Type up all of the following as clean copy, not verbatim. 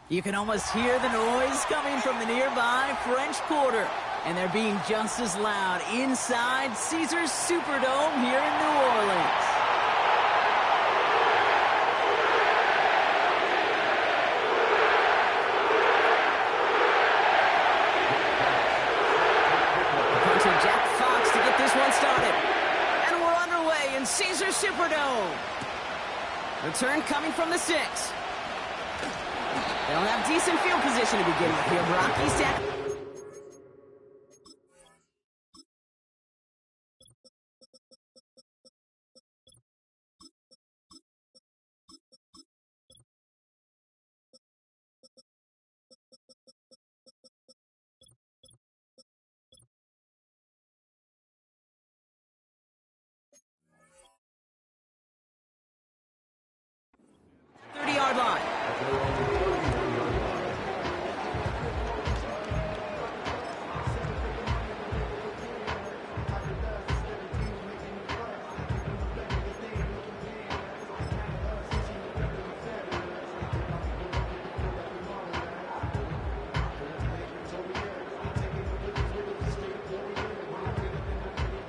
You can almost hear the noise coming from the nearby French Quarter. And they're being just as loud inside Caesars Superdome here in New Orleans. Punter Jack Fox to get this one started. And we're underway in Caesars Superdome. Return coming from the 6. They'll have decent field position to begin with here, Brock. He's at... yard line.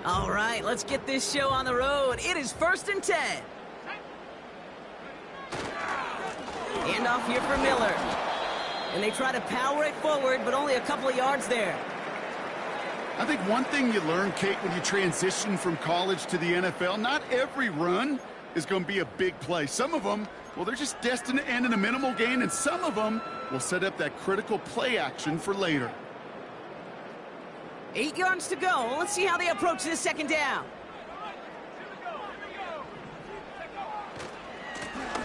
All right, let's get this show on the road. It is 1st and 10. Handoff here for Miller. And they try to power it forward, but only a couple of yards there. I think one thing you learn, Kate, when you transition from college to the NFL, not every run is going to be a big play. Some of them, well, they're just destined to end in a minimal gain, and some of them will set up that critical play action for later. 8 yards to go. Let's see how they approach this 2nd down.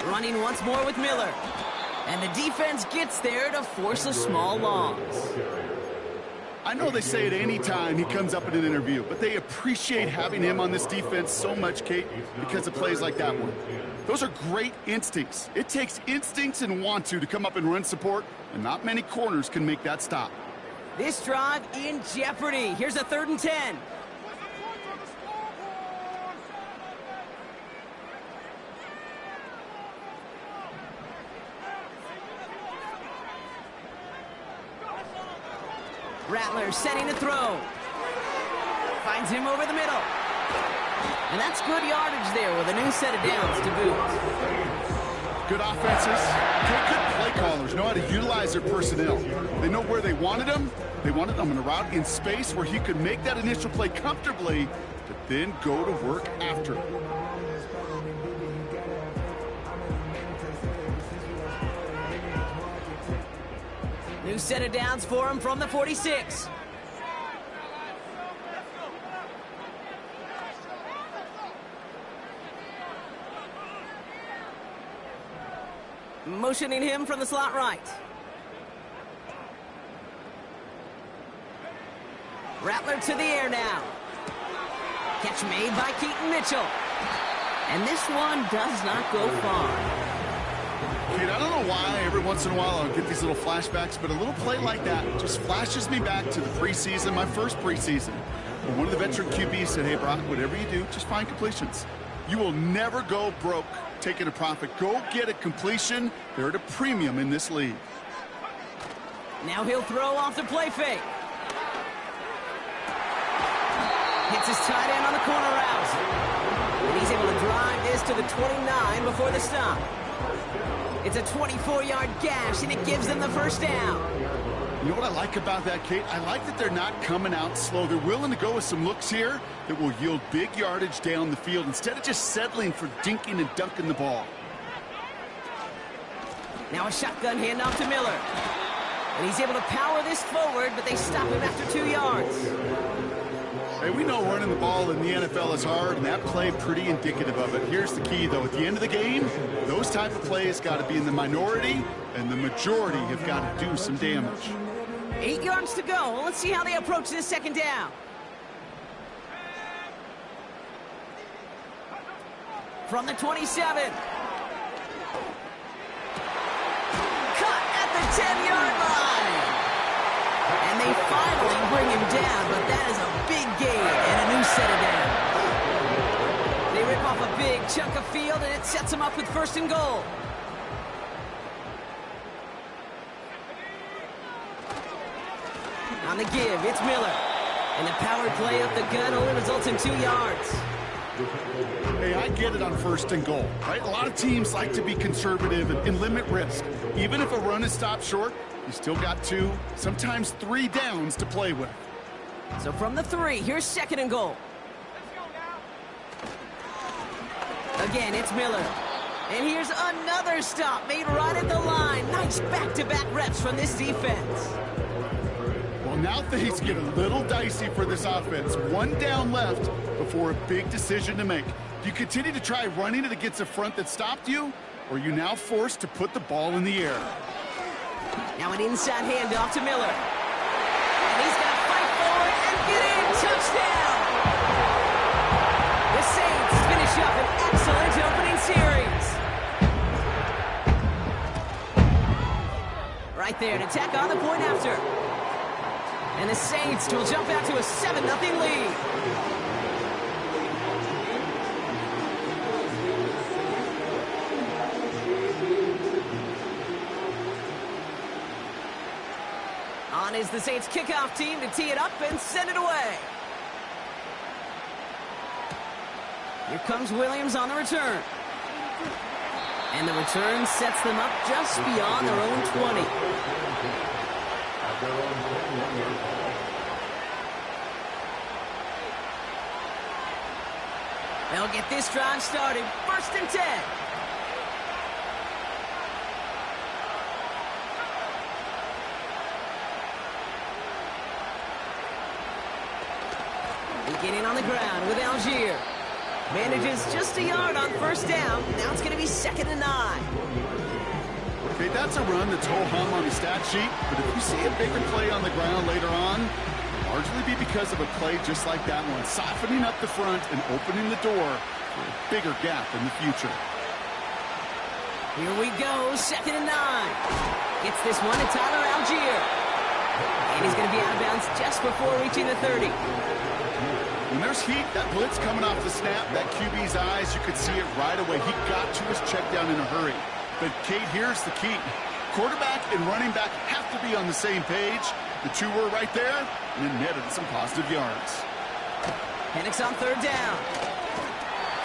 Running once more with Miller. And the defense gets there to force a small loss. I know they say it any time he comes up in an interview, but they appreciate having him on this defense so much, Kate, because of plays like that one. Those are great instincts. It takes instincts and want to come up and run support, and not many corners can make that stop. This drive in jeopardy. Here's a 3rd and 10. Rattler setting to throw. Finds him over the middle. And that's good yardage there with a new set of downs to boot. Good offenses. Good play callers know how to utilize their personnel. They know where they wanted them. They wanted them in a route in space where he could make that initial play comfortably, but then go to work after. New set of downs for him from the 46. Motioning him from the slot right. Rattler to the air now. Catch made by Keaton Mitchell. And this one does not go far. Kate, I don't know why every once in a while I'll get these little flashbacks, but a little play like that just flashes me back to the preseason, my first preseason. When one of the veteran QBs said, hey, Brock, whatever you do, just find completions. You will never go broke taking a profit. Go get a completion. They're at a premium in this league. Now he'll throw off the play fake. Hits his tight end on the corner route. And he's able to drive this to the 29 before the stop. It's a 24-yard gash, and it gives them the 1st down. You know what I like about that, Kate? I like that they're not coming out slow. They're willing to go with some looks here that will yield big yardage down the field instead of just settling for dinking and dunking the ball. Now a shotgun handoff to Miller. And he's able to power this forward, but they stop him after 2 yards. Hey, we know running the ball in the NFL is hard, and that play pretty indicative of it. Here's the key, though. At the end of the game, those type of plays got to be in the minority, and the majority have got to do some damage. 8 yards to go. Let's see how they approach this 2nd down. From the 27. Cut at the 10-yard line. And they finally bring him down, but that is a big gain and a new set of downs. They rip off a big chunk of field, and it sets them up with 1st and goal. On the give, it's Miller. And the power play up the gun only results in 2 yards. Hey, I get it on 1st and goal, right? A lot of teams like to be conservative and limit risk. Even if a run is stopped short, you still got 2, sometimes 3 downs to play with. So from the 3, here's 2nd and goal. Again, it's Miller. And here's another stop made right at the line. Nice back-to-back reps from this defense. Well, now things get a little dicey for this offense. 1 down left before a big decision to make. Do you continue to try running it against a front that stopped you, or are you now forced to put the ball in the air? Now an inside handoff to Miller. And he's got to fight for it and get in. Touchdown! The Saints finish up an excellent opening series. Right there to tack on the point after. And the Saints will jump out to a 7-0 lead. On is the Saints kickoff team to tee it up and send it away. Here comes Williams on the return. And the return sets them up just beyond their own 20. They'll get this drive started. 1st and 10. Beginning on the ground with Algier. Manages just a yard on 1st down. Now it's going to be 2nd and 9. Okay, that's a run that's ho-hum on the stat sheet, but if you see a bigger play on the ground later on, it'll largely be because of a play just like that one, softening up the front and opening the door for a bigger gap in the future. Here we go, 2nd and 9. Gets this one to Tyler Algier. And he's going to be out of bounds just before reaching the 30. When there's heat, that blitz coming off the snap, that QB's eyes, you could see it right away. He got to his check down in a hurry. But, Kate, here's the key. Quarterback and running back have to be on the same page. The 2 were right there, and it netted some positive yards. Penix on 3rd down.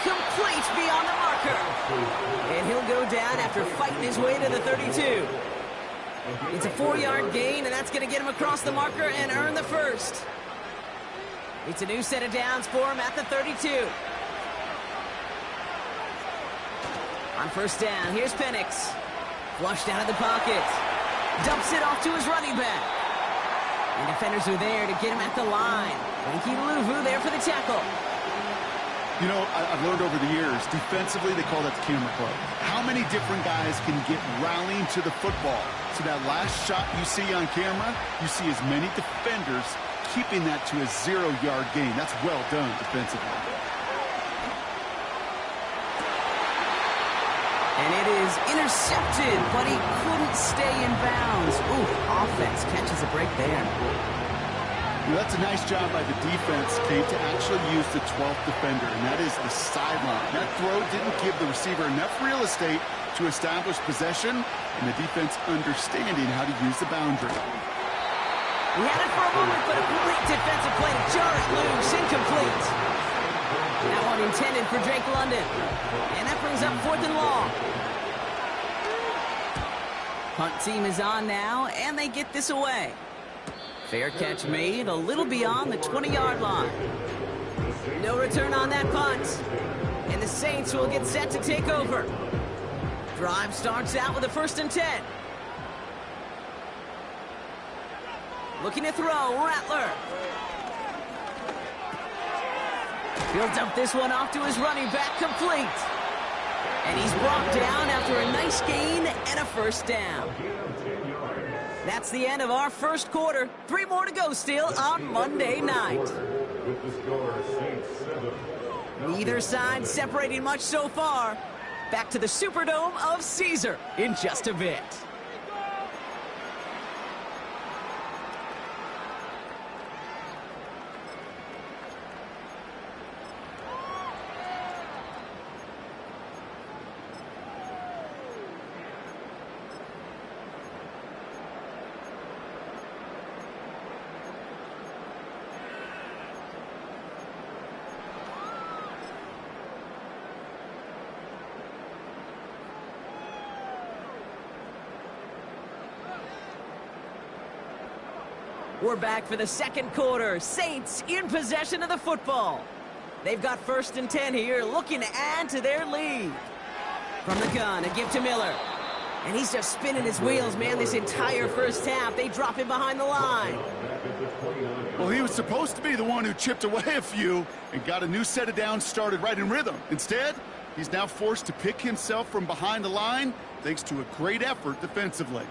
Complete beyond the marker. And he'll go down after fighting his way to the 32. It's a 4-yard gain, and that's going to get him across the marker and earn the 1st. It's a new set of downs for him at the 32. On 1st down, here's Penix. Flushed out of the pocket. Dumps it off to his running back. And defenders are there to get him at the line. Frankie Louvu there for the tackle. You know, I've learned over the years, defensively, they call that the camera club. How many different guys can get rallying to the football? So that last shot you see on camera, you see as many defenders keeping that to a 0-yard gain. That's well done defensively. And it is intercepted, but he couldn't stay in bounds. Ooh, offense catches a break there. Well, that's a nice job by the defense, Kate, to actually use the 12th defender, and that is the sideline. That throw didn't give the receiver enough real estate to establish possession, and the defense understanding how to use the boundary. He had it for a moment, but a great defensive play to jar it loose, incomplete. That one intended for Drake London. And that brings up 4th and long. Punt team is on now, and they get this away. Fair catch made a little beyond the 20-yard line. No return on that punt. And the Saints will get set to take over. Drive starts out with a 1st and 10. Looking to throw, Rattler. He'll dump this one off to his running back, complete. And he's brought down after a nice gain and a 1st down. That's the end of our 1st quarter. 3 more to go still on Monday night. Neither side separating much so far. Back to the Superdome of Caesar in just a bit. We're back for the second quarter. Saints in possession of the football. They've got 1st and 10 here, looking to add to their lead. From the gun, a give to Miller. And he's just spinning his wheels, man, this entire first half. They drop him behind the line. Well, he was supposed to be the one who chipped away a few and got a new set of downs started right in rhythm. Instead, he's now forced to pick himself from behind the line thanks to a great effort defensively.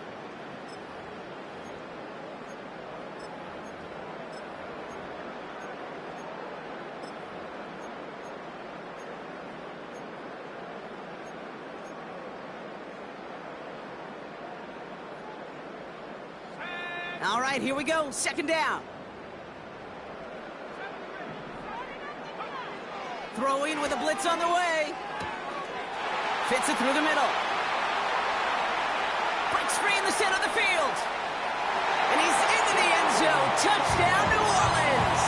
All right, here we go. 2nd down. Throwing with a blitz on the way. Fits it through the middle. Breaks free in the center of the field. And he's into the end zone. Touchdown, New Orleans.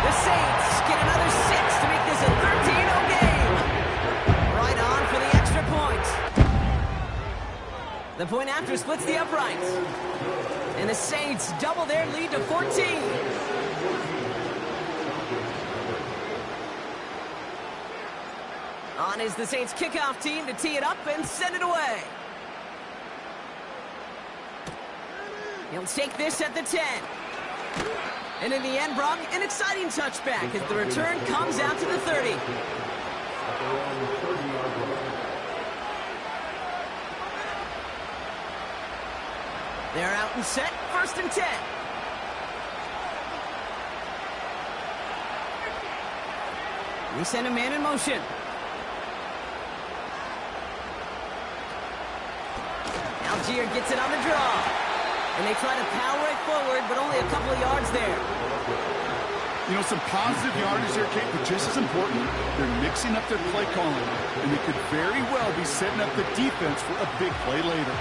The Saints get another 6 to make this a 13-0 game. Right on for the extra point. The point after splits the uprights. And the Saints double their lead to 14. On is the Saints kickoff team to tee it up and send it away. He'll take this at the 10. And in the end, Brock, an exciting touchback as the return comes out to the 30. They're out and set, 1st and 10. They send a man in motion. Algier gets it on the draw. And they try to power it forward, but only a couple of yards there. You know, some positive yardage there, Kate, but just as important, they're mixing up their play calling. And they could very well be setting up the defense for a big play later.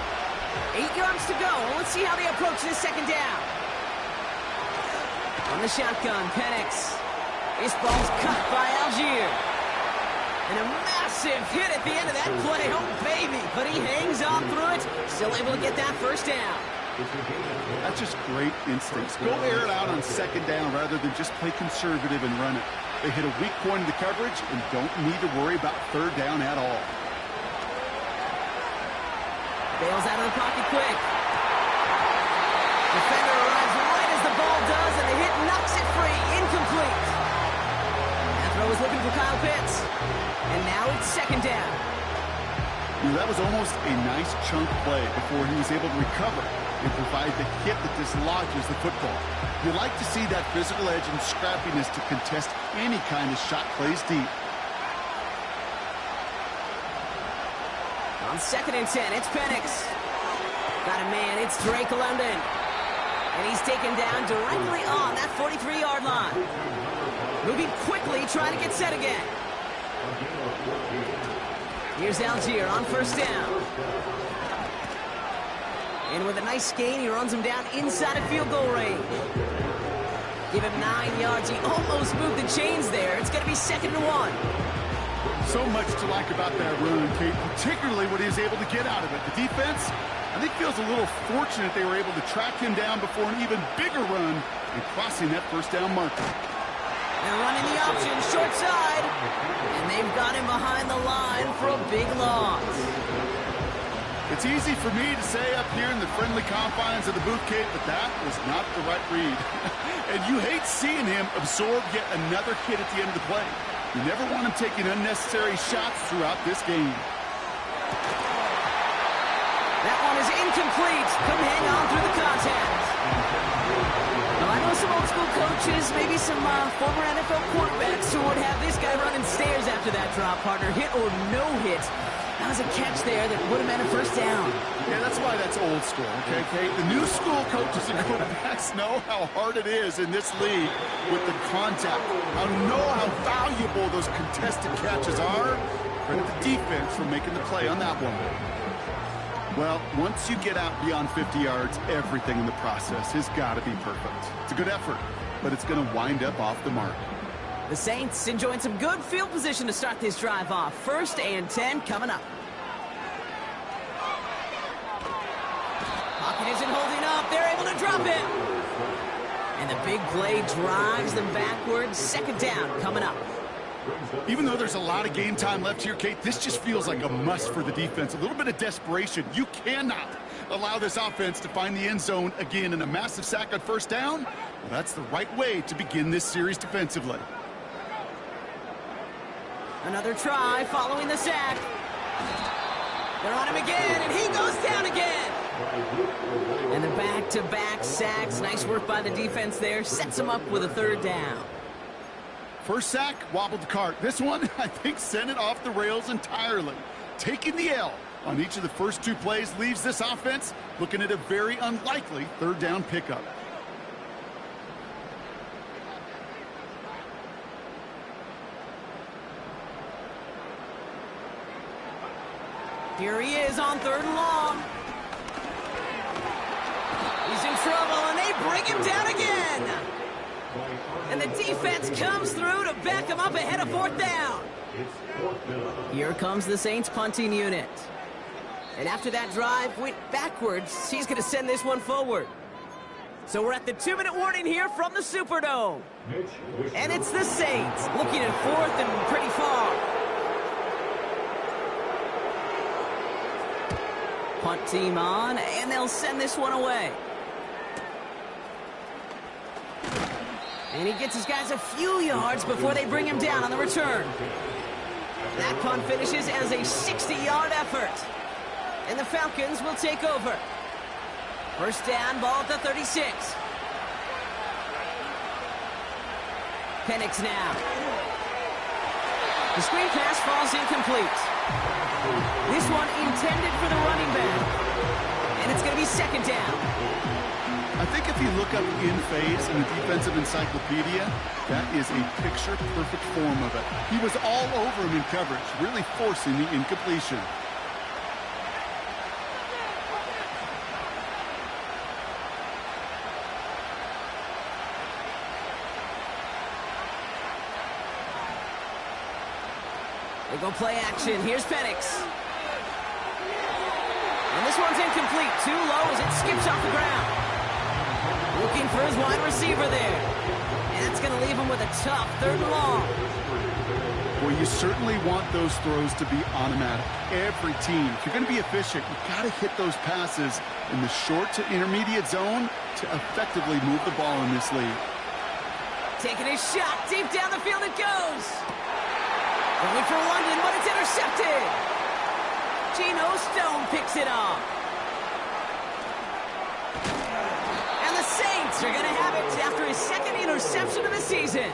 8 yards to go. Let's see how they approach this 2nd down. On the shotgun, Penix. This ball's cut by Algier. And a massive hit at the end of that play. Oh, baby. But he hangs on through it. Still able to get that 1st down. That's just great instincts. Go air it out on 2nd down rather than just play conservative and run it. They hit a weak point in the coverage and don't need to worry about 3rd down at all. Bails out of the pocket quick. Defender arrives right as the ball does, and the hit knocks it free. Incomplete. That throw was looking for Kyle Pitts. And now it's 2nd down. You know, that was almost a nice chunk play before he was able to recover and provide the hit that dislodges the football. You like to see that physical edge and scrappiness to contest any kind of shot plays deep. On 2nd and 10, it's Penix. Got a man, it's Drake London. And he's taken down directly on that 43-yard line. Moving quickly, trying to get set again. Here's Algier on 1st down. And with a nice gain, he runs him down inside of field goal range. Give him 9 yards. He almost moved the chains there. It's going to be 2nd and 1. So much to like about that run, Kate, particularly what he was able to get out of it. The defense, I think, feels a little fortunate they were able to track him down before an even bigger run and crossing that 1st down marker. They're running the option, short side. And they've got him behind the line for a big loss. It's easy for me to say up here in the friendly confines of the booth, Kate, but that was not the right read. And you hate seeing him absorb yet another hit at the end of the play. You never want him taking unnecessary shots throughout this game. That one is incomplete. Couldn't hang on through the contact. Now, I know some old school coaches, maybe some former NFL quarterbacks who would have this guy running stairs after that drop, partner. Hit or no hit. That was a catch there that would have been a 1st down. Yeah, that's why that's old school, okay, Kate? The new school coaches and quarterbacks know how hard it is in this league with the contact. I know how valuable those contested catches are. Credit the defense for making the play on that one. Well, once you get out beyond 50 yards, everything in the process has got to be perfect. It's a good effort, but it's going to wind up off the mark. The Saints enjoying some good field position to start this drive off. 1st and 10 coming up. Pocket isn't holding up. They're able to drop it. And the big play drives them backwards. Second down coming up. Even though there's a lot of game time left here, Kate, this just feels like a must for the defense. A little bit of desperation. You cannot allow this offense to find the end zone again, in a massive sack on first down. Well, that's the right way to begin this series defensively. Another try following the sack. They're on him again, and he goes down again. And the back-to-back sacks. Nice work by the defense there. Sets him up with a third down. First sack, wobbled the cart. This one, I think, sent it off the rails entirely. Taking the L on each of the first two plays leaves this offense looking at a very unlikely third down pickup. Here he is on third and long. He's in trouble, and they bring him down again. And the defense comes through to back him up ahead of fourth down. Here comes the Saints punting unit. And after that drive went backwards, he's going to send this one forward. So we're at the 2-minute warning here from the Superdome. And it's the Saints looking at fourth and pretty far. Punt team on, and they'll send this one away. And he gets his guys a few yards before they bring him down on the return. That punt finishes as a 60-yard effort. And the Falcons will take over. First down, ball at the 36. Penix now. The screen pass falls incomplete. This one intended for the running back. And it's going to be second down. I think if you look up in phase in the defensive encyclopedia, that is a picture-perfect form of it. He was all over him in coverage, really forcing the incompletion. They go play action. Here's Penix. And this one's incomplete. Too low as it skips off the ground. Looking for his wide receiver there. And that's going to leave him with a tough third and long. Well, you certainly want those throws to be automatic. Every team, if you're going to be efficient, you've got to hit those passes in the short to intermediate zone to effectively move the ball in this league. Taking a shot. Deep down the field it goes. Going for London, but it's intercepted. Geno Stone picks it off. And the Saints are going to have it after his second interception of the season.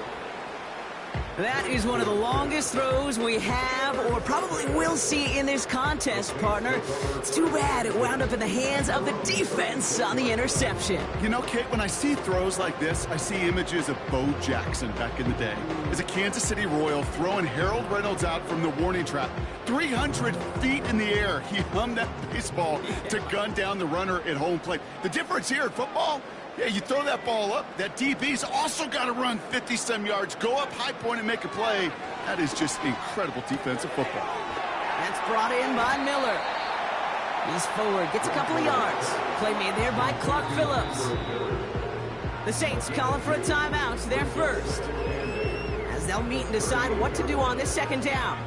That is one of the longest throws we have or probably will see in this contest, partner. It's too bad it wound up in the hands of the defense on the interception. You know, Kate, when I see throws like this, I see images of Bo Jackson back in the day. As a Kansas City Royal throwing Harold Reynolds out from the warning trap. 300 feet in the air, he hummed that baseball to gun down the runner at home plate. The difference here in football, yeah, you throw that ball up, that DB's also got to run 50-some yards, go up high point and make a play. That is just incredible defensive football. That's brought in by Miller. He's forward, gets a couple of yards. Play made there by Clark Phillips. The Saints calling for a timeout, their first. As they'll meet and decide what to do on this second down.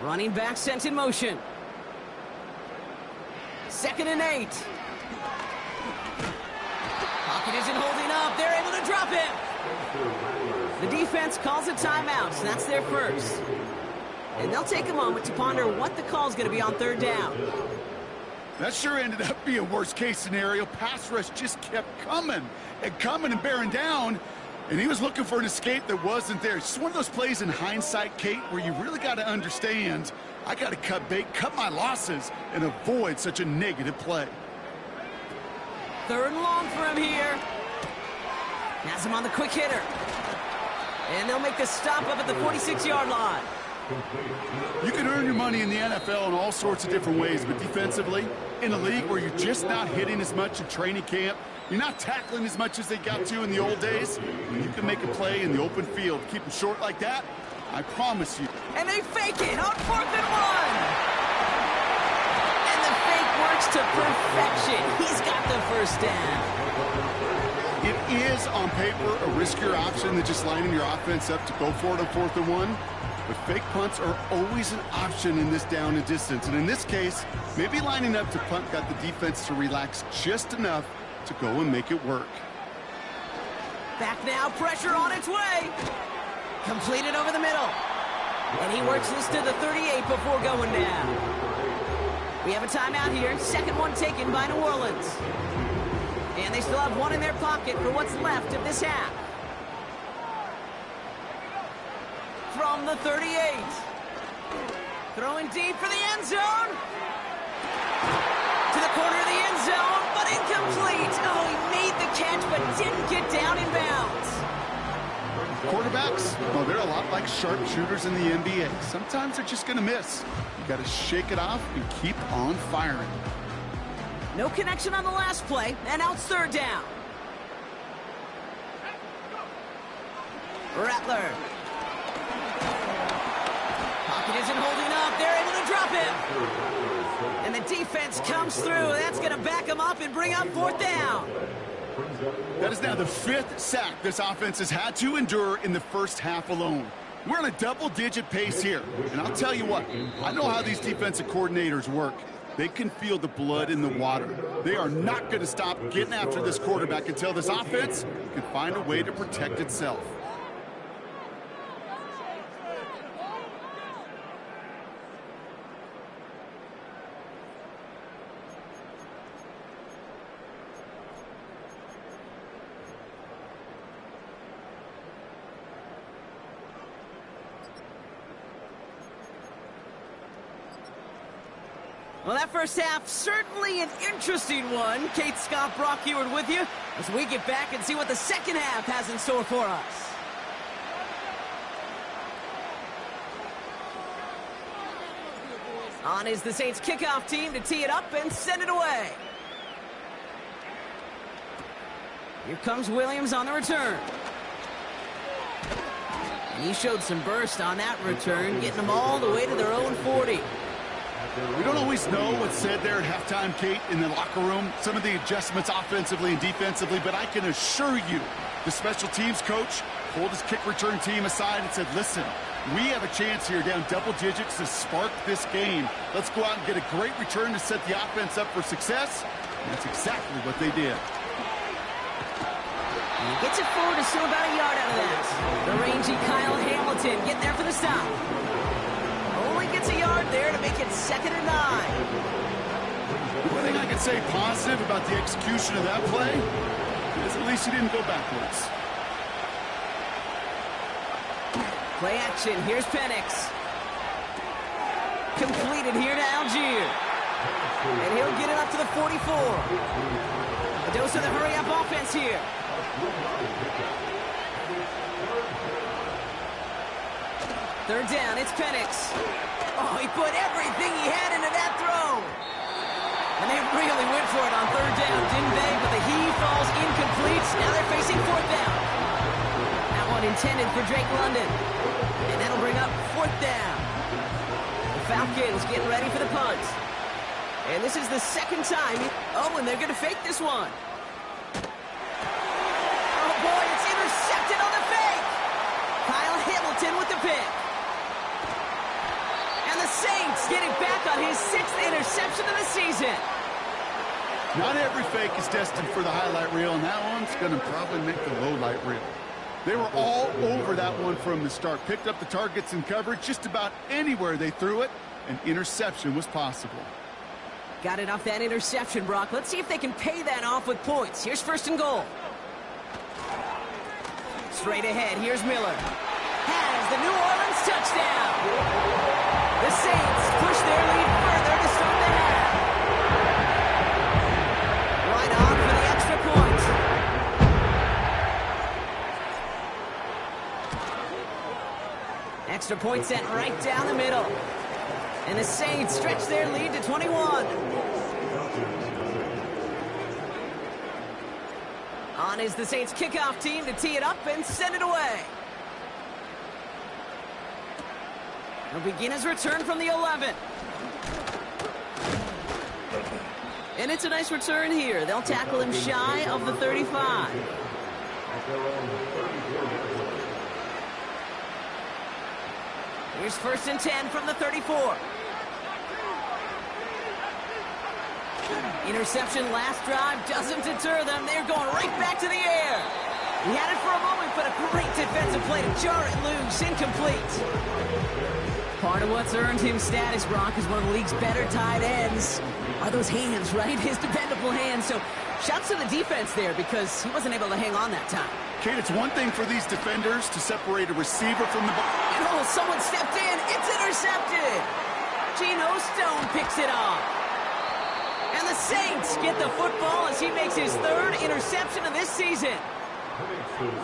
Running back sent in motion. 2nd and 8. Pocket isn't holding up. They're able to drop him. The defense calls a timeout, so that's their first. And they'll take a moment to ponder what the call is going to be on third down. That sure ended up being worst case scenario. Pass rush just kept coming and bearing down. And he was looking for an escape that wasn't there. It's just one of those plays in hindsight, Kate, where you really got to understand, I got to cut bait, cut my losses, and avoid such a negative play. 3rd and long for him here. Has him on the quick hitter. And they'll make the stop up at the 46-yard line. You can earn your money in the NFL in all sorts of different ways, but defensively, in a league where you're just not hitting as much in training camp, You're not tackling as much as they got to in the old days. When you can make a play in the open field, keep them short like that, I promise you. And they fake it on 4th and 1. And the fake works to perfection. He's got the first down. It is, on paper, a riskier option than just lining your offense up to go for it on 4th and 1. But fake punts are always an option in this down and distance. And in this case, maybe lining up to punt got the defense to relax just enough to go and make it work. Back now, pressure on its way. Completed over the middle. And he works this to the 38 before going down. We have a timeout here. Second one taken by New Orleans. And they still have one in their pocket for what's left of this half. From the 38. Throwing deep for the end zone. To the corner of the end zone, but incomplete. Oh, he made the catch, but didn't get down in bounds. Quarterbacks, well, they're a lot like sharpshooters in the NBA. Sometimes they're just going to miss. You got to shake it off and keep on firing. No connection on the last play, and now it's 3rd down. Rattler. Pocket isn't holding up. They're able to drop him. And the defense comes through. That's going to back him up and bring up 4th down. That is now the 5th sack this offense has had to endure in the first half alone. We're on a double-digit pace here. And I'll tell you what, I know how these defensive coordinators work. They can feel the blood in the water. They are not going to stop getting after this quarterback until this offense can find a way to protect itself. Well, that first half, certainly an interesting one. Kate, Scott, Brock Eward with you as we get back and see what the second half has in store for us. On is the Saints kickoff team to tee it up and send it away. Here comes Williams on the return. And he showed some burst on that return, getting them all the way to their own 40. We don't always know what's said there at halftime, Kate, in the locker room. Some of the adjustments offensively and defensively, but I can assure you the special teams coach pulled his kick return team aside and said, listen, we have a chance here down double digits to spark this game. Let's go out and get a great return to set the offense up for success. And that's exactly what they did. And he gets it forward to still about a yard out of that. The rangy Kyle Hamilton getting there for the stop. Only gets a yard there to make it 2nd and 9. One thing I can say positive about the execution of that play is at least he didn't go backwards. Play action. Here's Penix. Completed here to Algier. And he'll get it up to the 44. A dose of the hurry-up offense here. Third down, it's Penix. Oh, he put everything he had into that throw. And they really went for it on 3rd down, didn't they? But the heave falls incomplete. Now they're facing 4th down. That one intended for Drake London. And that'll bring up 4th down. The Falcons getting ready for the punt. And this is the 2nd time. Oh, and they're going to fake this one. Oh, boy, it's intercepted on the fake. Kyle Hamilton with the pick. And the Saints getting back on his 6th interception of the season. Not every fake is destined for the highlight reel, and that one's going to probably make the low light reel. They were all over that one from the start. Picked up the targets and coverage just about anywhere they threw it. An interception was possible. Got it off that interception, Brock. Let's see if they can pay that off with points. Here's 1st and goal. Straight ahead, here's Miller. Has the New Orleans touchdown. The Saints push their lead further to start the half. Right on for the extra point. Extra point sent right down the middle. And the Saints stretch their lead to 21. On is the Saints kickoff team to tee it up and send it away. He'll begin his return from the 11. And it's a nice return here. They'll tackle him shy of the 35. Here's 1st and 10 from the 34. Interception last drive doesn't deter them. They're going right back to the air. He had it for a moment, but a great defensive play to jar it loose. Incomplete. Part of what's earned him status, Brock, is one of the league's better tight ends. Are those hands, right? His dependable hands. So shouts to the defense there because he wasn't able to hang on that time. Kate, it's one thing for these defenders to separate a receiver from the ball. And oh, someone stepped in. It's intercepted. Geno Stone picks it off. And the Saints get the football as he makes his 3rd interception of this season.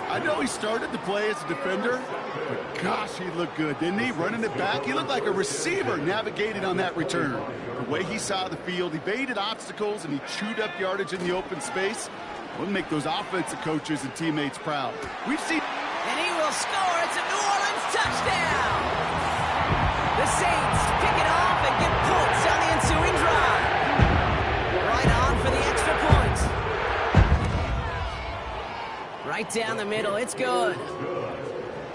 I know he started to play as a defender, but gosh, he looked good, didn't he? Running it back, he looked like a receiver navigating on that return. The way he saw the field, he evaded obstacles, and he chewed up yardage in the open space. We'll make those offensive coaches and teammates proud. We've seen... And he will score. It's a New Orleans touchdown. The Saints pick it off and get points on the ensuing drive. Right on for the extra point. Right down the middle. It's good.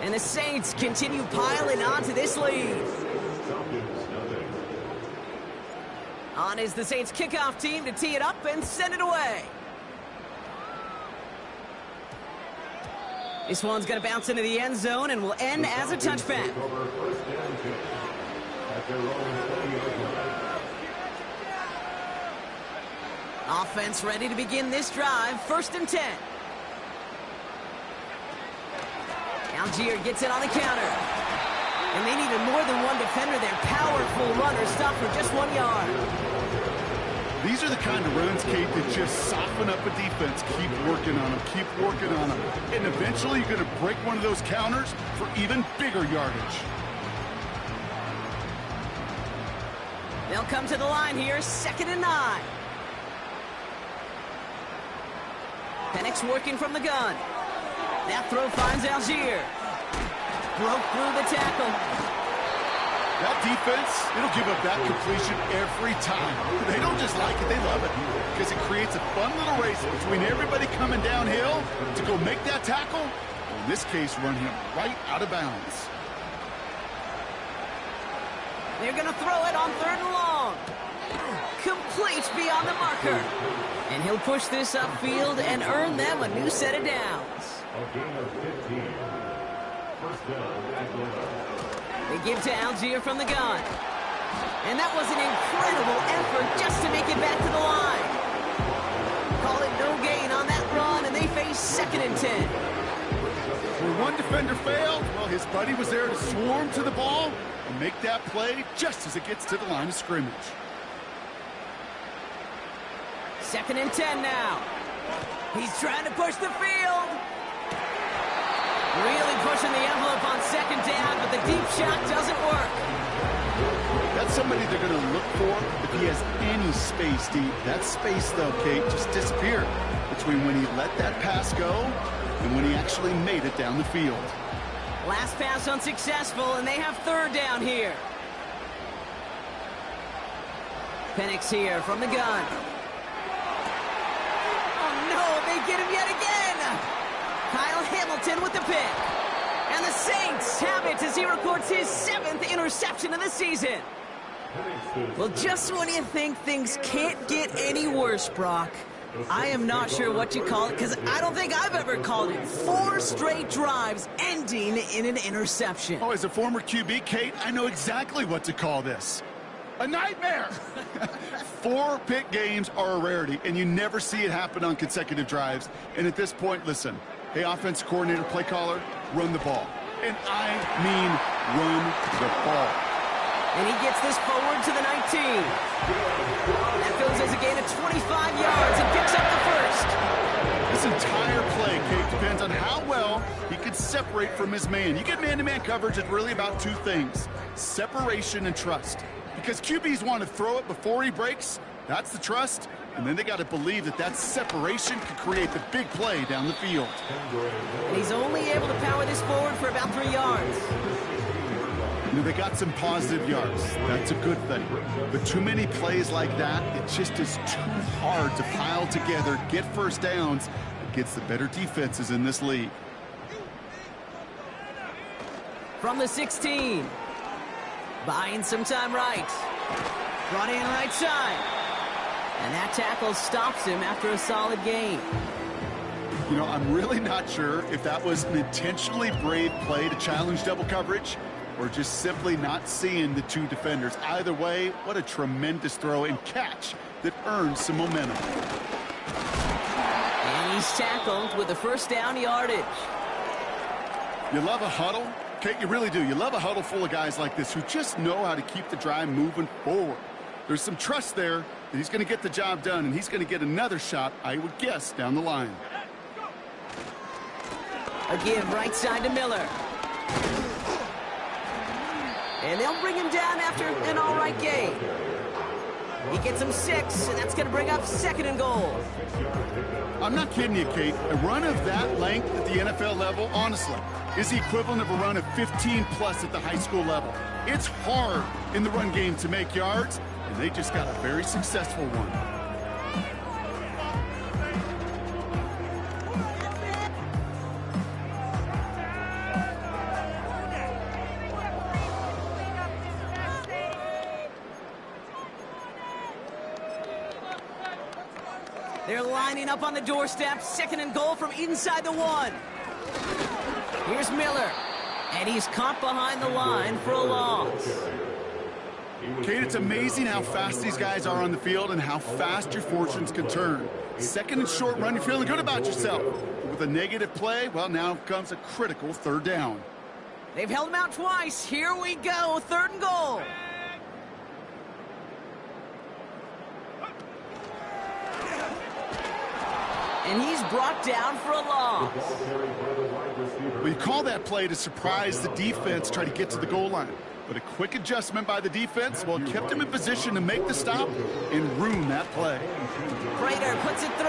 And the Saints continue piling on to this lead. On is the Saints kickoff team to tee it up and send it away. This one's going to bounce into the end zone and will end as a touchback. Offense ready to begin this drive. 1st and 10. Algier gets it on the counter. And they needed more than one defender there. Powerful runner stopped for just 1 yard. These are the kind of runs, Kate, that just soften up a defense. Keep working on them, keep working on them. And eventually you're going to break one of those counters for even bigger yardage. They'll come to the line here, 2nd and 9. Penix working from the gun. That throw finds Algier. Broke through the tackle. That defense, it'll give up that completion every time. They don't just like it, they love it. Because it creates a fun little race between everybody coming downhill to go make that tackle. In this case, run him right out of bounds. They're going to throw it on 3rd and long. Complete beyond the marker. And he'll push this upfield and earn them a new set of downs. They give to Algier from the gun. And that was an incredible effort just to make it back to the line. Call it no gain on that run, and they face 2nd and 10. Where one defender failed, well, his buddy was there to swarm to the ball and make that play just as it gets to the line of scrimmage. 2nd and 10 now. He's trying to push the field. Really pushing the envelope on 2nd down, but the deep shot doesn't work. That's somebody they're going to look for if he has any space deep. That space, though, Kate, just disappeared between when he let that pass go and when he actually made it down the field. Last pass unsuccessful, and they have 3rd down here. Penix here from the gun. Oh, no, they get him yet again. Kyle Hamilton with the pick. And the Saints have it as he records his 7th interception of the season. Well, just when you think things can't get any worse, Brock, I am not sure what you call it, because I don't think I've ever called it 4 straight drives ending in an interception. Oh, as a former QB, Kate, I know exactly what to call this. A nightmare! 4 pick games are a rarity, and you never see it happen on consecutive drives. And at this point, listen, hey, offense coordinator, play caller, run the ball. And I mean run the ball. And he gets this forward to the 19. That goes as a gain of 25 yards and picks up the 1st. This entire play, Kate, depends on how well he can separate from his man. You get man-to-man coverage, it's really about 2 things, separation and trust. Because QBs want to throw it before he breaks. That's the trust. And then they got to believe that that separation could create the big play down the field. And he's only able to power this forward for about 3 yards. You know, they got some positive yards. That's a good thing. But too many plays like that, it just is too hard to pile together, get first downs against the better defenses in this league. From the 16. Buying some time right. Brought in right side. And that tackle stops him after a solid gain. You know, I'm really not sure if that was an intentionally brave play to challenge double coverage or just simply not seeing the two defenders. Either way, what a tremendous throw and catch that earns some momentum. And he's tackled with the first down yardage. You love a huddle? Okay, you really do. You love a huddle full of guys like this who just know how to keep the drive moving forward. There's some trust there that he's going to get the job done, and he's going to get another shot, I would guess, down the line. Again, right side to Miller. And they'll bring him down after an all-right gain. He gets him 6, and that's going to bring up 2nd and goal. I'm not kidding you, Kate. A run of that length at the NFL level, honestly, is the equivalent of a run of 15-plus at the high school level. It's hard in the run game to make yards, and they just got a very successful one. They're lining up on the doorstep. 2nd and goal from inside the 1. Here's Miller. And he's caught behind the line for a loss. Kate, it's amazing how fast these guys are on the field and how fast your fortunes can turn. 2nd and short run, you're feeling good about yourself. But with a negative play, well, now comes a critical 3rd down. They've held him out twice. Here we go. 3rd and goal. And he's brought down for a loss. Well, you call that play to surprise the defense, try to get to the goal line. But a quick adjustment by the defense, well, kept him in position to make the stop and ruin that play. Prater puts it through.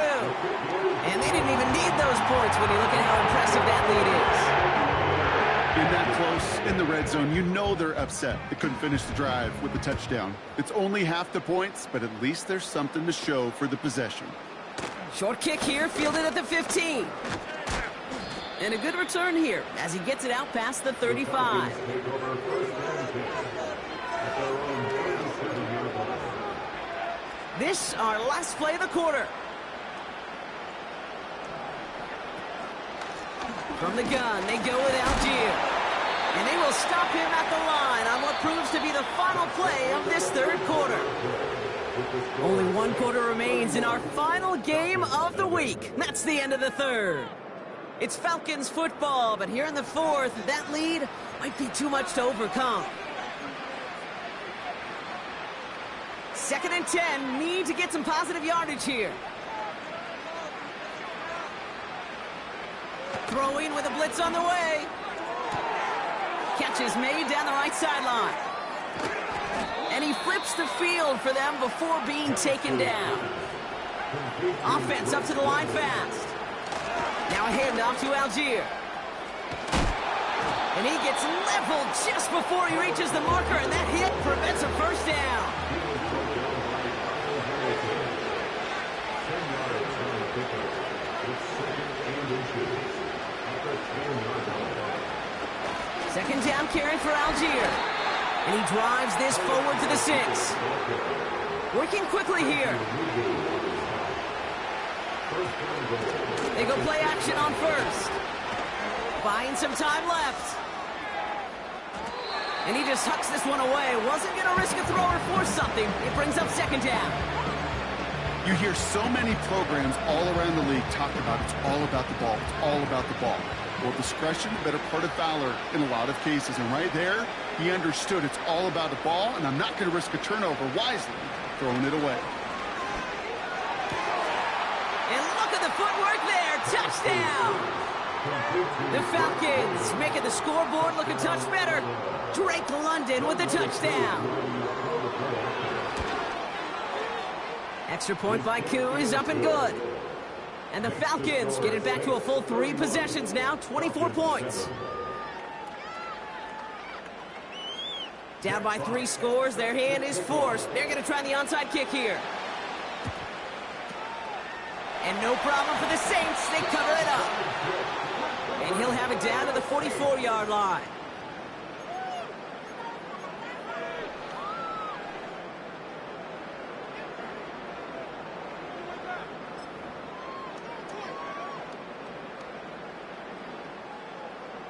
And they didn't even need those points when you look at how impressive that lead is. In that close, in the red zone, you know they're upset. They couldn't finish the drive with the touchdown. It's only half the points, but at least there's something to show for the possession. Short kick here, fielded at the 15. And a good return here as he gets it out past the 35. This our last play of the quarter. From the gun, they go with Algier. And they will stop him at the line on what proves to be the final play of this 3rd quarter. Only 1 quarter remains in our final game of the week. That's the end of the 3rd. It's Falcons football, but here in the 4th, that lead might be too much to overcome. 2nd and 10, need to get some positive yardage here. Throwing with a blitz on the way. Catch is made down the right sideline. And he flips the field for them before being taken down. Offense up to the line fast. Now a handoff to Algier. And he gets leveled just before he reaches the marker, and that hit prevents a 1st down. Second down carry for Algier. And he drives this forward to the 6. Working quickly here. They go play action on 1st. Buying some time left. And he just hucks this one away. Wasn't going to risk a throw or force something. It brings up 2nd down. You hear so many programs all around the league talk about it's all about the ball. It's all about the ball. Well, discretion, better part of valor in a lot of cases. And right there, he understood it's all about the ball, and I'm not going to risk a turnover wisely, throwing it away. And look at the footwork there. Touchdown! The Falcons making the scoreboard look a touch better. Drake London with the touchdown. Extra point by Koo is up and good. And the Falcons get it back to a full 3 possessions now, 24 points. Down by 3 scores, their hand is forced. They're going to try the onside kick here. And no problem for the Saints, they cover it up. And he'll have it down to the 44-yard line.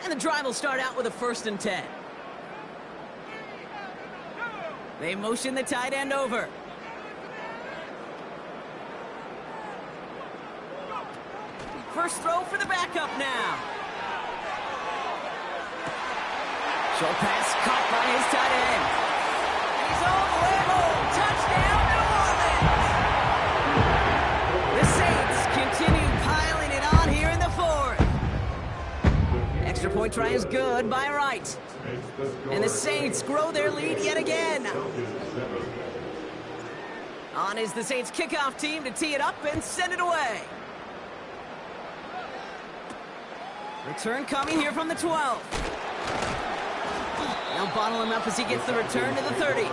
And the drive will start out with a 1st and 10. They motion the tight end over. First throw for the backup now. Short pass caught by his tight end. He's all the way home. Touchdown, New Orleans. The Saints continue piling it on here in the 4th. Extra point try is good by Wright. And the Saints grow their lead yet again. On is the Saints kickoff team to tee it up and send it away. Return coming here from the 12. They'll bottle him up as he gets the return to the 30.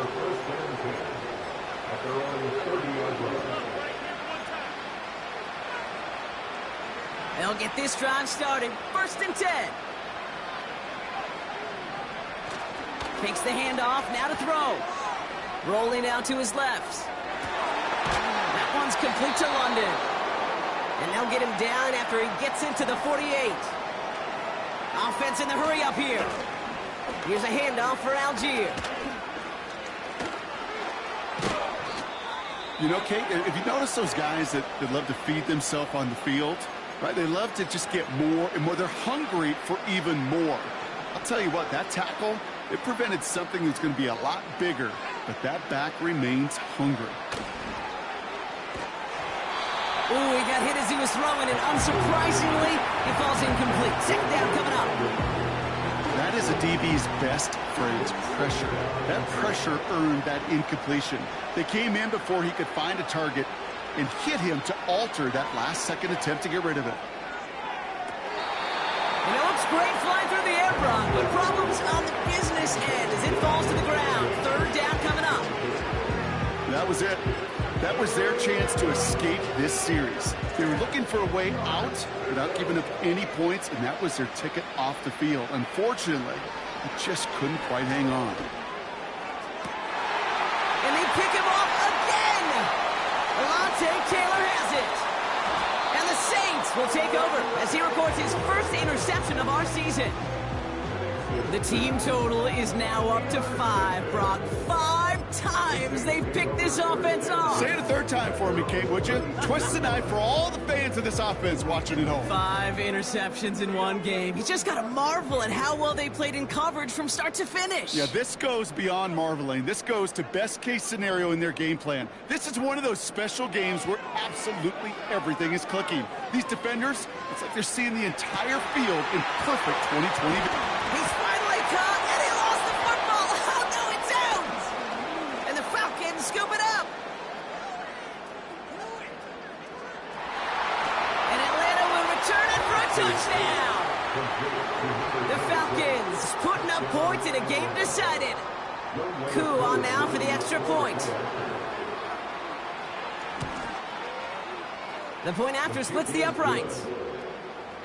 They'll get this drive started. 1st and 10. Takes the handoff, now to throw. Rolling out to his left. That one's complete to London. And they'll get him down after he gets into the 48. Offense in the hurry up here. Here's a handoff for Algier. You know, Kate, if you notice those guys that love to feed themselves on the field, right? They love to just get more and more. They're hungry for even more. I'll tell you what, that tackle, it prevented something that's going to be a lot bigger, but that back remains hungry. Ooh, he got hit as he was throwing, and unsurprisingly, he falls incomplete. 2nd down coming up. That is a DB's best phrase, pressure. That pressure earned that incompletion. They came in before he could find a target and hit him to alter that last-second attempt to get rid of it. You know, it's great flying through the air, Brock, but problems on the business end as it falls to the ground. 3rd down coming up. That was it. That was their chance to escape this series. They were looking for a way out without giving up any points, and that was their ticket off the field. Unfortunately, they just couldn't quite hang on. And they pick him off again. Alontae Taylor has it. And the Saints will take over as he records his 1st interception of our season. The team total is now up to 5, Brock. 5 times they've picked this offense off. Say it a 3rd time for me, Kate, would you? Twist the knife for all the fans of this offense watching at home. 5 interceptions in one game. You just got to marvel at how well they played in coverage from start to finish. Yeah, this goes beyond marveling. This goes to best-case scenario in their game plan. This is one of those special games where absolutely everything is clicking. These defenders, it's like they're seeing the entire field in perfect 2020. He's finally caught, and he lost the football. Oh, no, it's out. And the Falcons scoop it up. And Atlanta will return it for a touchdown. The Falcons putting up points in a game decided. Koo on now for the extra point. The point after splits the uprights.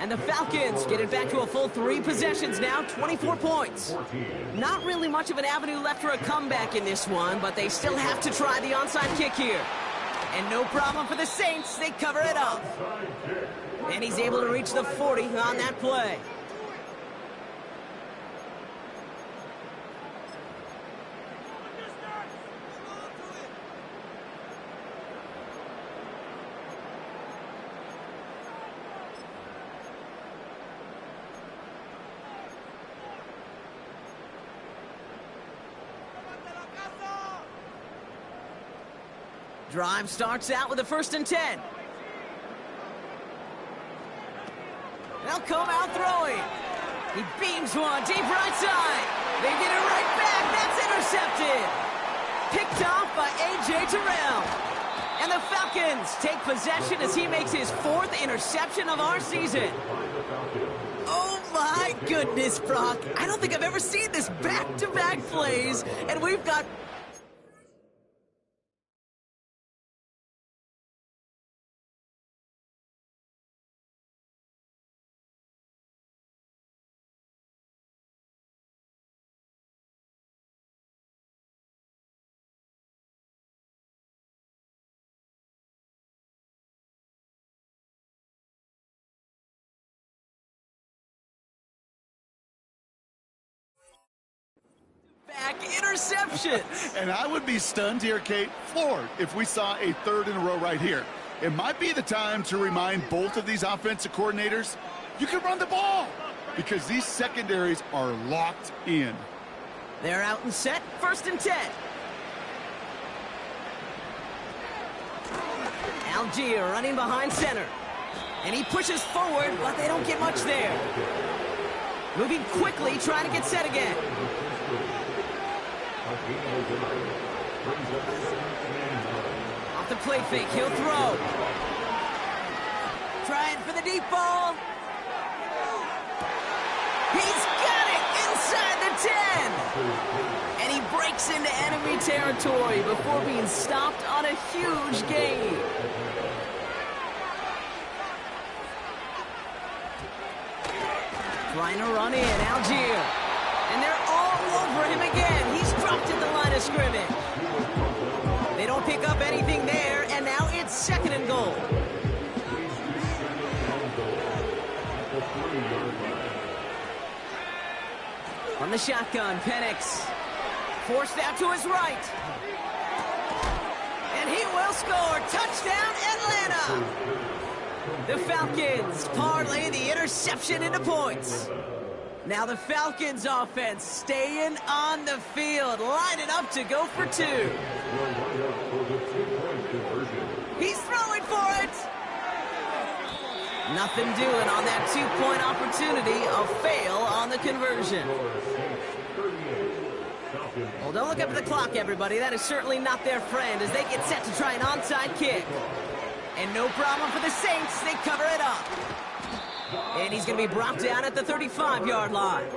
And the Falcons get it back to a full 3 possessions now, 24 points. Not really much of an avenue left for a comeback in this one, but they still have to try the onside kick here. And no problem for the Saints, they cover it up. And he's able to reach the 40 on that play. Drive starts out with a 1st and 10. They'll come out throwing. He beams one deep right side. They get it right back. That's intercepted. Picked off by A.J. Terrell. And the Falcons take possession as he makes his 4th interception of our season. Oh my goodness, Brock. I don't think I've ever seen this back-to-back plays, and we've got... back interceptions. And I would be stunned here, Kate, floored, if we saw a 3rd in a row right here. It might be the time to remind both of these offensive coordinators, you can run the ball, because these secondaries are locked in. They're out and set, 1st and 10. Algier running behind center. And he pushes forward, but they don't get much there. Moving quickly, trying to get set again. Off the play fake, he'll throw. Trying for the deep ball. He's got it inside the 10. And he breaks into enemy territory before being stopped on a huge gain. Trying to run in, Algier. And they're all over him again. He's dropped at the line of scrimmage. They don't pick up anything there, and now it's 2nd and goal. On the shotgun, Penix. Forced out to his right. And he will score. Touchdown, Atlanta! The Falcons parlay the interception into points. Now the Falcons offense staying on the field, lining up to go for 2. He's throwing for it. Nothing doing on that 2-point opportunity. A fail on the conversion. Well, don't look up at the clock, everybody. That is certainly not their friend as they get set to try an onside kick. And no problem for the Saints. They cover it up. And he's going to be brought down at the 35-yard line.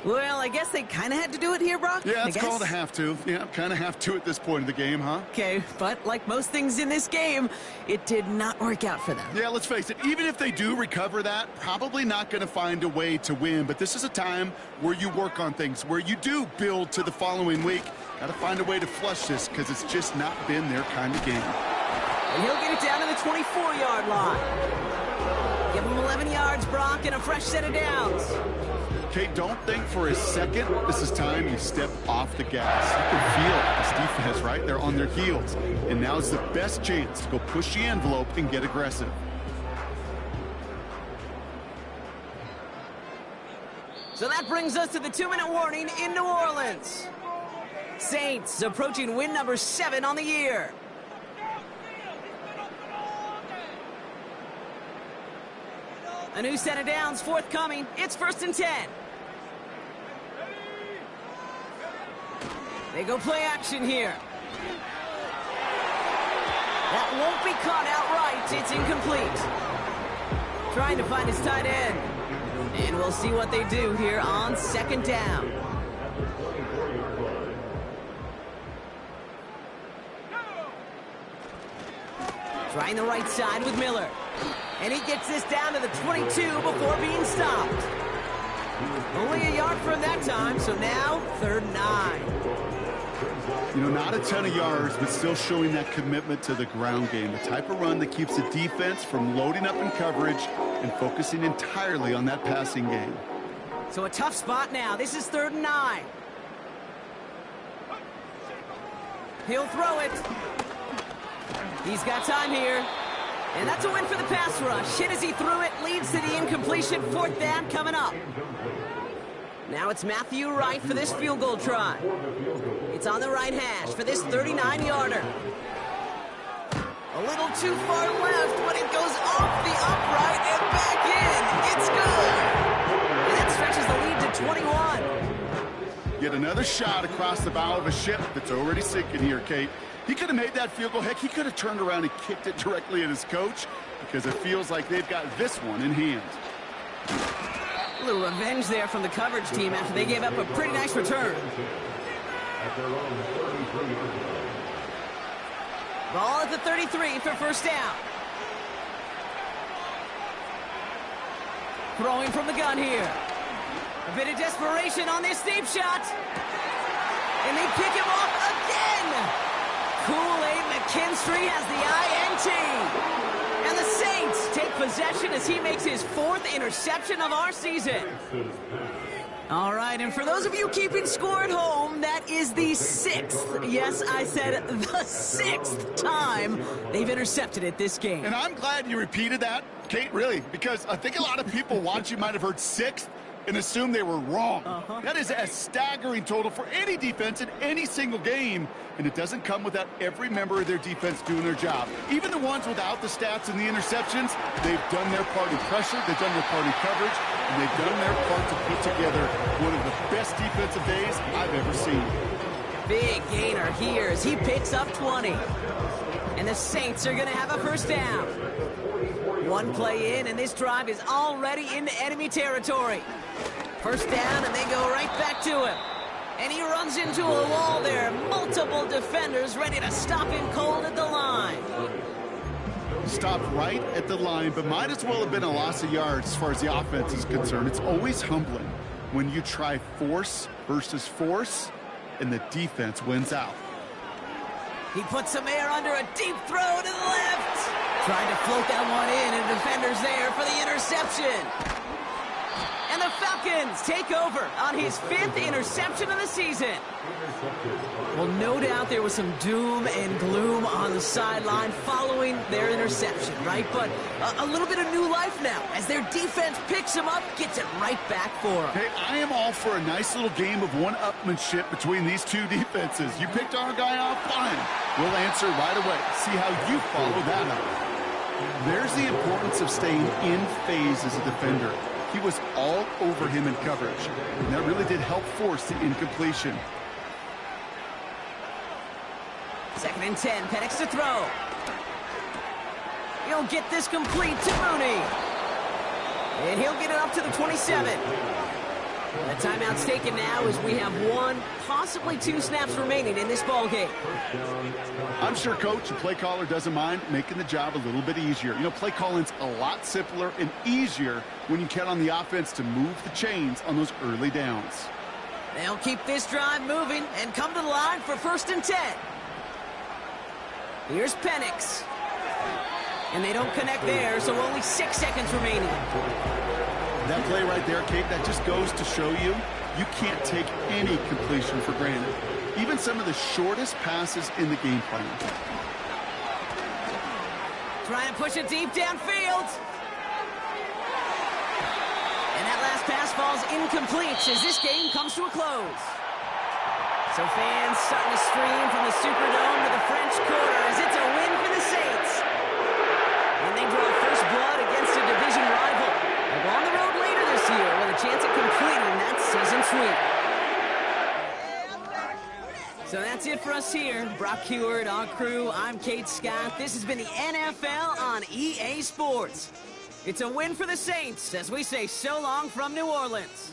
Well, I guess they kind of had to do it here, Brock. Yeah, it's called a have to. Yeah, kind of have to at this point in the game, huh? Okay, but like most things in this game, it did not work out for them. Yeah, let's face it. Even if they do recover that, probably not going to find a way to win. But this is a time where you work on things, where you do build to the following week. Got to find a way to flush this because it's just not been their kind of game. And he'll get it down to the 24-yard line. Give him 11 yards, Brock, and a fresh set of downs. Okay, don't think for a second this is time you step off the gas. You can feel this defense, right? They're on their heels. And now's the best chance to go push the envelope and get aggressive. So that brings us to the 2-minute warning in New Orleans. Saints approaching win number 7 on the year. A new set of downs forthcoming. It's 1st and 10. They go play action here. That won't be caught outright. It's incomplete. Trying to find his tight end. And we'll see what they do here on 2nd down. Trying the right side with Miller. And he gets this down to the 22 before being stopped. Only a yard from that time, so now 3rd and 9. You know, not a ton of yards, but still showing that commitment to the ground game. The type of run that keeps the defense from loading up in coverage and focusing entirely on that passing game. So a tough spot now. This is 3rd and 9. He'll throw it. He's got time here. And that's a win for the pass rush. Hit as he threw it, leads to the incompletion. 4th down coming up. Now it's Matthew Wright for this field goal try. It's on the right hash for this 39-yarder. A little too far left, but it goes off the upright and back in. It's good. And that stretches the lead to 21. Yet another shot across the bow of a ship that's already sinking here, Kate. He could have made that field goal. Heck, he could have turned around and kicked it directly at his coach because it feels like they've got this one in hand. A little revenge there from the coverage team after they gave up a pretty nice return. Ball at the 33 for first down. Throwing from the gun here. A bit of desperation on this deep shot. And they pick him off again. Kool-Aid McKinstry has the INT. And the Saints take possession as he makes his 4th interception of our season. All right, and for those of you keeping score at home, that is the 6th, yes, I said the 6th time they've intercepted it this game. And I'm glad you repeated that, Kate, really, because I think a lot of people watching might have heard 6th and assumed they were wrong. That is a staggering total for any defense in any single game, and it doesn't come without every member of their defense doing their job. Even the ones without the stats and the interceptions, they've done their part in pressure, they've done their part in coverage, and they've done their part to put together one of the best defensive days I've ever seen. Big gainer here as he picks up 20. And the Saints are going to have a first down. One play in, and this drive is already into enemy territory. First down, and they go right back to him. And he runs into a wall there. Multiple defenders ready to stop him cold at the line. Stopped right at the line, but might as well have been a loss of yards as far as the offense is concerned. It's always humbling when you try force versus force, and the defense wins out. He puts some air under a deep throw to the left. Trying to float that one in, and defenders there for the interception. And the Falcons take over on his 5th interception of the season. Well, no doubt there was some doom and gloom on the sideline following their interception, right? But a little bit of new life now as their defense picks him up, gets it right back for him. Hey, I am all for a nice little game of one-upmanship between these two defenses. You picked our guy off, fine. We'll answer right away. See how you follow that up. There's the importance of staying in phase as a defender. He was all over him in coverage, and that really did help force the incompletion. 2nd and 10, Penix to throw. He'll get this complete to Mooney. And he'll get it up to the 27. The timeout's taken now as we have 1, possibly 2 snaps remaining in this ball game. I'm sure coach and play caller doesn't mind making the job a little bit easier. You know, play calling's a lot simpler and easier when you count on the offense to move the chains on those early downs. They'll keep this drive moving and come to the line for 1st and 10. Here's Penix. And they don't connect there, so only 6 seconds remaining. That play right there, Kate, that just goes to show you, you can't take any completion for granted. Even some of the shortest passes in the game plan. Trying to push it deep downfield. And that last pass falls incomplete as this game comes to a close. So fans starting to stream from the Superdome to the French Quarter as it's a win for the Saints. And they draw first blood against a division rival. They'll go on the road later this year with a chance at completing that season sweep. So that's it for us here. Brock Heward, our crew, I'm Kate Scott. This has been the NFL on EA Sports. It's a win for the Saints as we say so long from New Orleans.